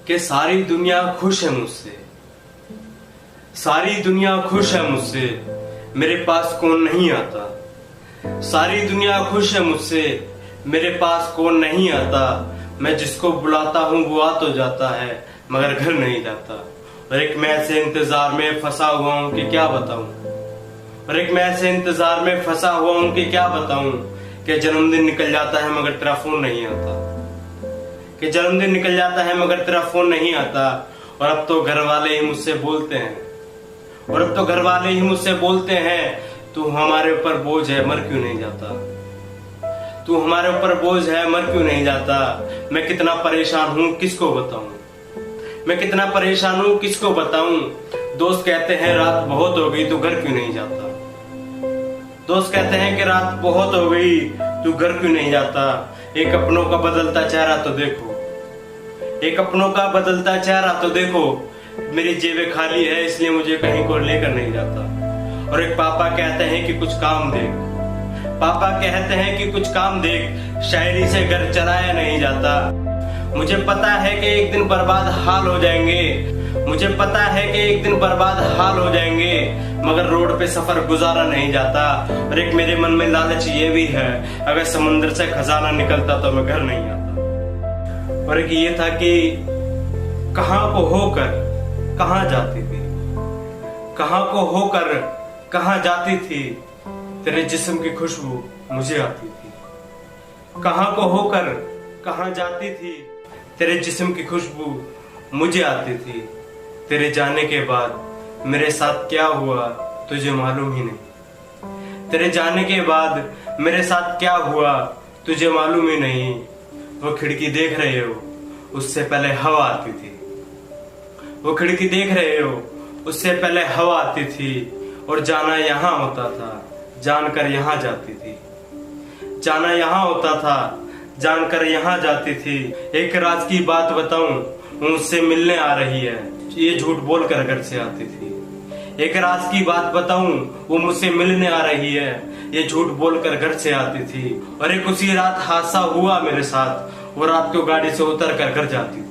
कि सारी दुनिया खुश है मुझसे, सारी दुनिया खुश है मुझसे, मेरे पास कौन नहीं आता। सारी दुनिया खुश है मुझसे, मेरे पास कौन नहीं आता। मैं जिसको बुलाता हूँ वो आ तो जाता है, मगर घर नहीं जाता। और एक मैं ऐसे इंतजार में फंसा हुआ हूँ कि क्या बताऊं। और एक मैं ऐसे इंतजार में फंसा हुआ हूँ कि क्या बताऊं कि जन्मदिन निकल जाता है मगर तेरा फोन नहीं आता। कि जन्मदिन निकल जाता है मगर तेरा फोन नहीं आता। और अब तो घर वाले ही मुझसे बोलते हैं, और अब तो घर वाले ही मुझसे बोलते हैं, तू हमारे ऊपर बोझ है मर क्यों नहीं जाता। तू हमारे ऊपर बोझ है मर क्यों नहीं जाता। मैं कितना परेशान हूँ किसको बताऊं, मैं कितना परेशान हूँ किसको बताऊं। दोस्त कहते हैं रात बहुत हो गई तू घर क्यों नहीं जाता। दोस्त कहते हैं कि रात बहुत हो गई तू घर क्यों नहीं जाता। एक अपनों का बदलता चेहरा तो देखो, एक अपनों का बदलता चेहरा तो देखो। मेरी जेबें खाली है इसलिए मुझे कहीं को लेकर नहीं जाता। और एक पापा कहते हैं कि कुछ काम देख, पापा कहते हैं कि कुछ काम देख, शायरी से घर चलाया नहीं जाता। मुझे पता है कि एक दिन बर्बाद हाल हो जाएंगे, मुझे पता है कि एक दिन बर्बाद हाल हो जाएंगे, मगर रोड पे सफर गुजारा नहीं जाता। और एक मेरे मन में लालच ये भी है, अगर समुद्र से खजाना निकलता तो मैं घर नहीं आता। और एक ये था कि कहां को होकर कहां जाती थी, कहां को होकर कहां जाती थी, तेरे जिस्म की खुशबू मुझे आती थी। कहां को होकर कहां जाती थी, तेरे जिस्म की खुशबू मुझे आती थी। तेरे जाने के बाद मेरे साथ क्या हुआ तुझे मालूम ही नहीं। तेरे जाने के बाद मेरे साथ क्या हुआ तुझे मालूम ही नहीं। वो खिड़की देख रहे हो उससे पहले हवा आती थी, वो खिड़की देख रहे हो उससे पहले हवा आती थी। और जाना यहाँ होता था जानकर यहाँ जाती थी, जाना यहाँ होता था जानकर यहाँ जाती थी। एक राज की बात बताऊं वो मुझसे मिलने आ रही है, ये झूठ बोलकर घर से आती थी। एक राज की बात बताऊं वो मुझसे मिलने आ रही है, ये झूठ बोलकर घर से आती थी। और एक उसी रात हादसा हुआ मेरे साथ, वो रात को गाड़ी से उतर कर घर जाती थी।